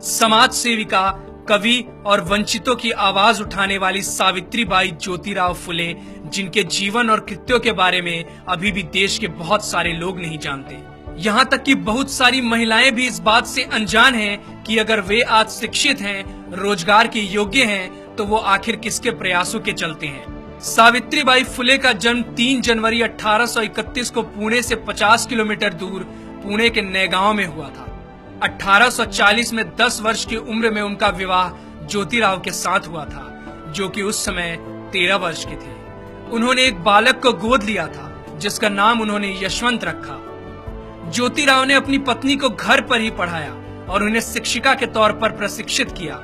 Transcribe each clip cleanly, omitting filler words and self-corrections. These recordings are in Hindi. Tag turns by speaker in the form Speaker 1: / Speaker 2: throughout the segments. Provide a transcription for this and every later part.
Speaker 1: समाज सेविका, कवि और वंचितों की आवाज उठाने वाली सावित्रीबाई ज्योतिराव फुले, जिनके जीवन और कृत्यों के बारे में अभी भी देश के बहुत सारे लोग नहीं जानते। यहाँ तक कि बहुत सारी महिलाएं भी इस बात से अनजान हैं कि अगर वे आज शिक्षित हैं, रोजगार के योग्य हैं, तो वो आखिर किसके प्रयासों के चलते हैं। सावित्रीबाई फुले का जन्म 3 जनवरी 1831 को पुणे से 50 किलोमीटर दूर पुणे के नैगांव में हुआ था। 1840 में 10 वर्ष की उम्र में उनका विवाह ज्योतिराव के साथ हुआ था, जो कि उस समय 13 वर्ष के थे। उन्होंने एक बालक को गोद लिया था, जिसका नाम उन्होंने यशवंत रखा। ज्योतिराव ने अपनी पत्नी को घर पर ही पढ़ाया और उन्हें शिक्षिका के तौर पर प्रशिक्षित किया।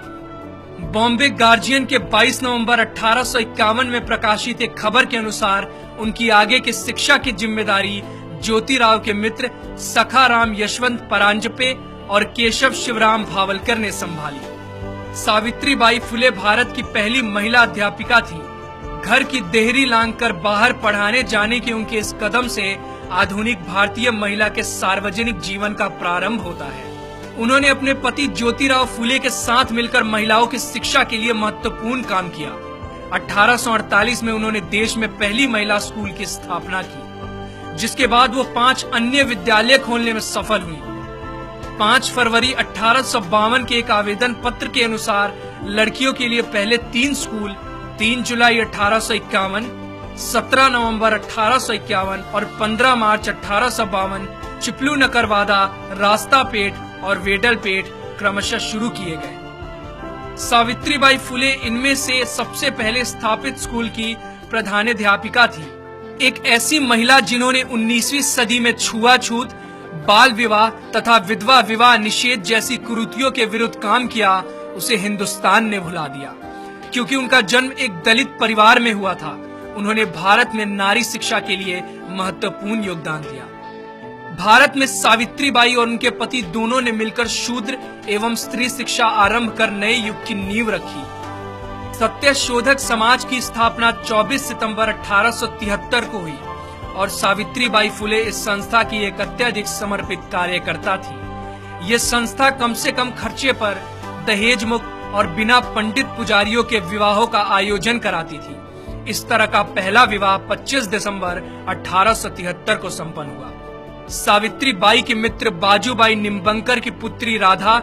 Speaker 1: बॉम्बे गार्जियन के 22 नवंबर 1851 में प्रकाशित एक खबर के अनुसार उनकी आगे की शिक्षा की जिम्मेदारी ज्योतिराव के मित्र सखाराम यशवंत परांजपे और केशव शिवराम भावलकर ने संभाली। सावित्रीबाई फुले भारत की पहली महिला अध्यापिका थी। घर की देहरी लांघकर बाहर पढ़ाने जाने के उनके इस कदम से आधुनिक भारतीय महिला के सार्वजनिक जीवन का प्रारंभ होता है। उन्होंने अपने पति ज्योतिराव फुले के साथ मिलकर महिलाओं की शिक्षा के लिए महत्वपूर्ण काम किया। 1848 में उन्होंने देश में पहली महिला स्कूल की स्थापना की, जिसके बाद वो 5 अन्य विद्यालय खोलने में सफल हुई। 5 फरवरी 1852 के एक आवेदन पत्र के अनुसार लड़कियों के लिए पहले 3 स्कूल 3 जुलाई 1851, 17 नवंबर 1851 और 15 मार्च 1852 चिपलू नकरवादा, रास्तापेट और वेडलपेट क्रमशः शुरू किए गए। सावित्रीबाई फुले इनमें से सबसे पहले स्थापित स्कूल की प्रधानाध्यापिका थी। एक ऐसी महिला जिन्होंने 19वीं सदी में छुआछूत, बाल विवाह तथा विधवा विवाह निषेध जैसी कुरीतियों के विरुद्ध काम किया, उसे हिंदुस्तान ने भुला दिया। क्योंकि उनका जन्म एक दलित परिवार में हुआ था, उन्होंने भारत में नारी शिक्षा के लिए महत्वपूर्ण योगदान दिया। भारत में सावित्रीबाई और उनके पति दोनों ने मिलकर शूद्र एवं स्त्री शिक्षा आरंभ कर नए युग की नींव रखी। सत्यशोधक समाज की स्थापना 24 सितंबर 1873 को हुई और सावित्रीबाई फुले इस संस्था की एक अत्यधिक समर्पित कार्यकर्ता थी। ये संस्था कम से कम खर्चे पर दहेज मुक्त और बिना पंडित पुजारियों के विवाहों का आयोजन कराती थी। इस तरह का पहला विवाह 25 दिसंबर 1873 को संपन्न हुआ। सावित्रीबाई के मित्र बाजूबाई निम्बंकर की पुत्री राधा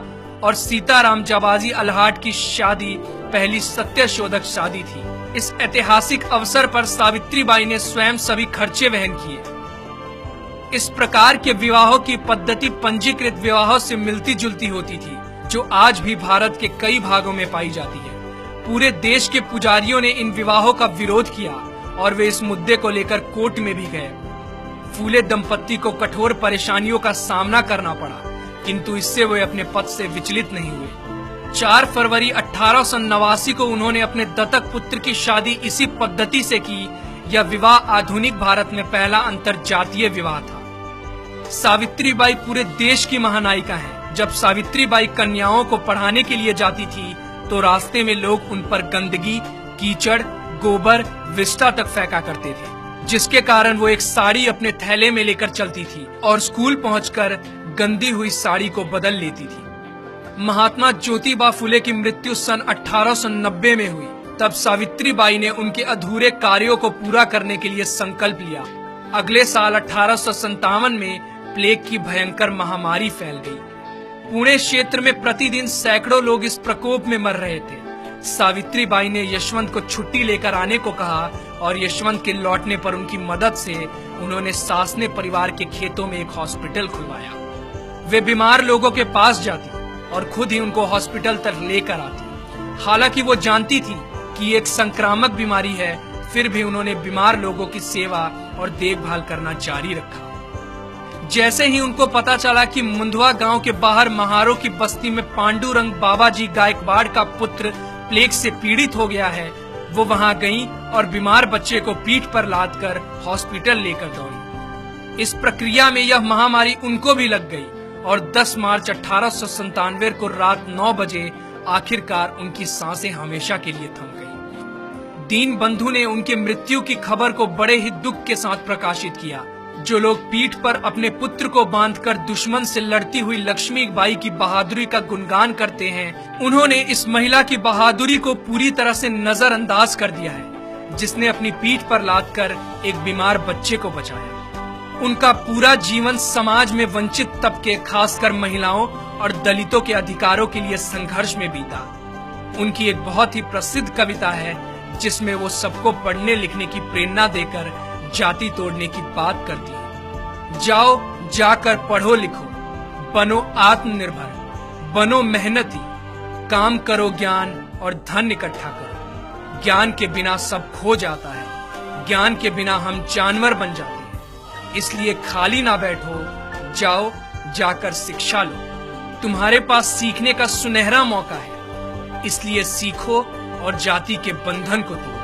Speaker 1: और सीताराम जाबाजी अल्हाट की शादी पहली सत्यशोधक शादी थी। इस ऐतिहासिक अवसर पर सावित्रीबाई ने स्वयं सभी खर्चे वहन किए। इस प्रकार के विवाहों की पद्धति पंजीकृत विवाहों से मिलती जुलती होती थी, जो आज भी भारत के कई भागों में पाई जाती है। पूरे देश के पुजारियों ने इन विवाहों का विरोध किया और वे इस मुद्दे को लेकर कोर्ट में भी गए। फूले दंपत्ति को कठोर परेशानियों का सामना करना पड़ा, किंतु इससे वे अपने पद से विचलित नहीं हुए। 4 फरवरी 1889 को उन्होंने अपने दत्तक पुत्र की शादी इसी पद्धति से की। यह विवाह आधुनिक भारत में पहला अंतरजातीय विवाह था। सावित्रीबाई पूरे देश की महानायिका हैं। जब सावित्रीबाई कन्याओं को पढ़ाने के लिए जाती थी, तो रास्ते में लोग उन पर गंदगी, कीचड़, गोबर, विष्ठा तक फेंका करते थे, जिसके कारण वो एक साड़ी अपने थैले में लेकर चलती थी और स्कूल पहुंचकर गंदी हुई साड़ी को बदल लेती थी। महात्मा ज्योतिबा फुले की मृत्यु सन 1890 में हुई। तब सावित्रीबाई ने उनके अधूरे कार्यों को पूरा करने के लिए संकल्प लिया। अगले साल 1857 में प्लेग की भयंकर महामारी फैल गई। पुणे क्षेत्र में प्रतिदिन सैकड़ों लोग इस प्रकोप में मर रहे थे। सावित्रीबाई ने यशवंत को छुट्टी लेकर आने को कहा और यशवंत के लौटने पर उनकी मदद से उन्होंने सासने परिवार के खेतों में एक हॉस्पिटल खुलवाया। वे बीमार लोगों के पास जाती और खुद ही उनको हॉस्पिटल तक लेकर आती। हालांकि वो जानती थी कि एक संक्रामक बीमारी है, फिर भी उन्होंने बीमार लोगों की सेवा और देखभाल करना जारी रखा। जैसे ही उनको पता चला कि मुंदवा गांव के बाहर महारों की बस्ती में पांडुरंग बाबाजी गायकवाड़ का पुत्र प्लेग से पीड़ित हो गया है, वो वहां गई और बीमार बच्चे को पीठ पर लादकर हॉस्पिटल लेकर दौड़ी। इस प्रक्रिया में यह महामारी उनको भी लग गई और 10 मार्च 1897 को रात 9 बजे आखिरकार उनकी सांसें हमेशा के लिए थम गई। दीनबंधु ने उनके मृत्यु की खबर को बड़े ही दुख के साथ प्रकाशित किया। जो लोग पीठ पर अपने पुत्र को बांधकर दुश्मन से लड़ती हुई लक्ष्मीबाई की बहादुरी का गुणगान करते हैं, उन्होंने इस महिला की बहादुरी को पूरी तरह से नजरअंदाज कर दिया है, जिसने अपनी पीठ पर लादकर एक बीमार बच्चे को बचाया। उनका पूरा जीवन समाज में वंचित तबके, खासकर महिलाओं और दलितों के अधिकारों के लिए संघर्ष में बीता। उनकी एक बहुत ही प्रसिद्ध कविता है जिसमें वो सबको पढ़ने लिखने की प्रेरणा देकर जाति तोड़ने की बात करती है। जाओ जाकर पढ़ो लिखो, बनो आत्मनिर्भर, बनो मेहनती, काम करो ज्ञान और धन इकट्ठा करो। ज्ञान के बिना सब खो जाता है, ज्ञान के बिना हम जानवर बन जाते हैं। इसलिए खाली ना बैठो, जाओ जाकर शिक्षा लो। तुम्हारे पास सीखने का सुनहरा मौका है, इसलिए सीखो और जाति के बंधन को तोड़ो।